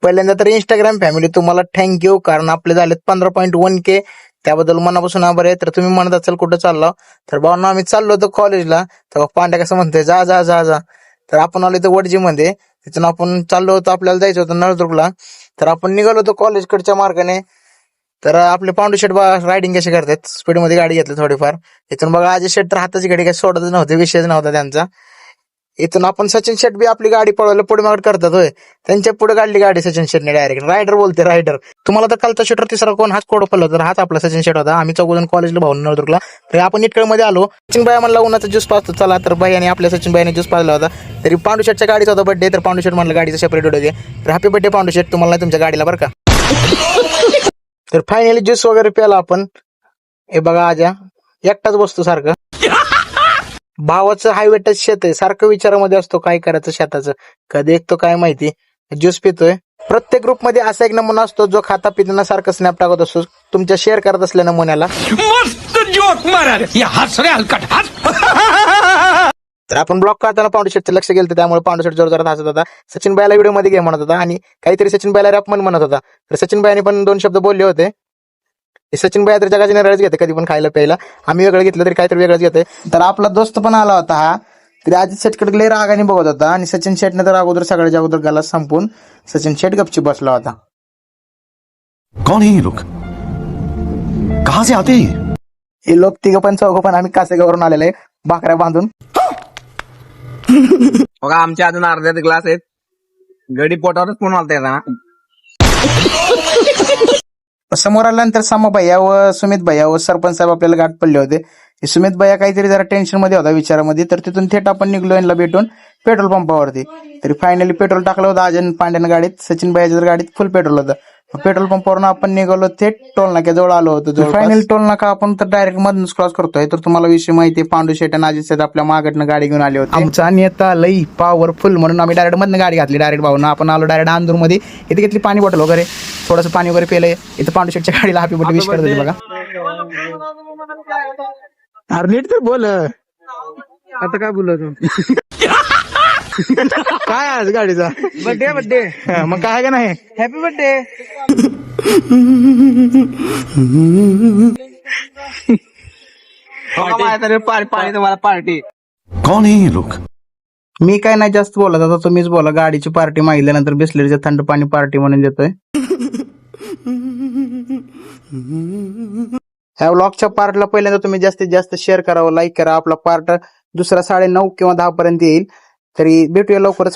पहिल्यांदा तर Instagram family तुम्हाला थँक्यू, कारण आपले झालेत 15.1K. त्याबद्दल मनापासून आभार आहे. तर तुम्ही म्हणत असाल कुठं चाललो, तर भावना आम्ही चाललो होतो कॉलेजला. तर पांड्या कसं म्हणतोय जा जा जा जा. तर आपण आलो इथं वडजी मध्ये, तिथून आपण चाललो होतो, आपल्याला जायचं होतं नळदुर्गला. तर आपण निघालो होतो कॉलेजकडच्या मार्गाने. तर आपले पांडू शेट रायडिंग कशी करतात, स्पीडमध्ये गाडी घेतली थोडीफार. इथून बघा अजय शेट तर हाताची गाडी काही सोडतच नव्हते, विषयच नव्हता त्यांचा. इथून आपण सचिन शेट बी आपली गाडी पळवलं पुढे मागत करतात होय. त्यांच्या पुढे काढली गाडी सचिन शेटने डायरेक्ट. रायडर बोलते रायडर. तुम्हाला तर कालचा शेटर तिसरा कोण हाच कोड पडला, तर हाच आपला सचिन शेट होता. आम्ही चौघजण कॉलेजला भाऊन नळदुर्गला. तर आपण इटकळमध्ये आलो. सचिन भाई म्हणला उन्हाचा ज्यूस पाचतो चला, तर भाई आणि आपल्या सचिन भाईने ज्यूस पाजला होता. तरी पांडू शेटच्या गाडीचा होता बर्थडे, तर पांडू शेट म्हणलं गाडीचा सेपरेट व्हिडिओ घे. तर हॅपी बर्थडे पांडू शेट, तुम्हाला नाही तुमच्या गाडीला बरं का. तर फायनली ज्यूस वगैरे प्याला आपण. हे बघा आजा एकटाच बसतो सारखं. भावाचं हायवे टच शेत आहे, सारखं विचारामध्ये असतो काय करायचं शेताचं. कधी एक तो काय माहिती. ज्यूस पितोय. प्रत्येक ग्रुप मध्ये असा एक नमुना असतो जो खाता पिताना सारखं स्नॅप टाकत असतो तुमच्या शेअर करत असल्या नमुन्याला. मस्त जोक मारा रे, हस रे हलकट हस. तर आपण ब्लॉक करताना पांडू शेटचं लक्ष गेलं, त्यामुळे पांडू शेट जोरदारात हसत होता. सचिन भाईला व्हिडिओ मध्ये घे म्हणत होता आणि काहीतरी सचिन भाईला रॅप म्हणत होता. तर सचिन भाईने पण 2 शब्द बोलले होते. सचिन भाई तर जगाची निराळच घेते, कधी पण खायला प्यायला. आम्ही वेगळं घेतलं तरी काहीतरी वेगळंच घेते. तर आपला दोस्त पण आला होता हा. तरी अजित शेटकडे लय रागाने बघत होता आणि सचिन शेटने तर अगोदर सगळ्याच्या अगोदर गला संपून सचिन शेट गपची बसला होता. कौन है ये लोग, कहां से आते हैं? हे लोक तिघं पण चौघं पण आम्ही कासेगावरून आलेले आहे, भाकऱ्या बांधून. बघा आमच्या अजून अर्ध्यात ग्लास आहेत. गडी पोटावरच फोन आलता ना. समोर आल्यानंतर सामा भैया व सुमित भैया व सरपंच साहेब आपल्याला गाठ पडले होते. सुमित भैया काहीतरी जरा टेन्शन मध्ये होता विचारामध्ये. तर तिथून थेट आपण निघलो यांना भेटून पेट्रोल पंपावरती. तरी फायनली पेट्रोल टाकलं होतं अजय पांड्यानं गाडीत. सचिन भैयाच्या गाडीत फुल पेट्रोल होतं. पेट्रोल पंपावरून आपण निघालो थेट टोल नाक्याजवळ आलो होतो. फायनली टोल नाका आपण तर डायरेक्ट मधूनच क्रॉस करतोय. तर तुम्हाला विषय माहिती, पांडू शेट आणि अजित शेट आपल्या मागडनं गाडी घेऊन आले होते. आमचा नेता लई पॉवरफुल म्हणून आम्ही डायरेक्ट मधनं गाडी घातली. डायरेक्ट भाऊन आपण आलो डायरेक्ट अंदूर मध्ये. इथे घेतली पाणी बॉटल वगैरे, थोडंसं पाणी वगैरे पेलंय. इथं पांडू शेटच्या गाडीला हॅपी बर्थडे विश करत होते बघा. अरे नीट तर बोल, आता काय बोलतो काय आज गाडीचा बर्थडे मग काय का नाही. Happy birthday. पाणी तुम्हाला पार्टी. कौन है ये लोग? मी काय नाही जास्त बोलत, आता तुम्हीच बोला. गाडीची पार्टी मागितल्यानंतर बिस्लरीचं थंड पाणी पार्टी म्हणून देतोय. ह्या व्लॉगच्या पार्टला पहिल्यांदा तुम्ही जास्तीत जास्त शेअर करावं, लाईक करा. आपला पार्ट दुसरा 9:30 किंवा 10 पर्यंत येईल. तरी भेटूया लवकरच.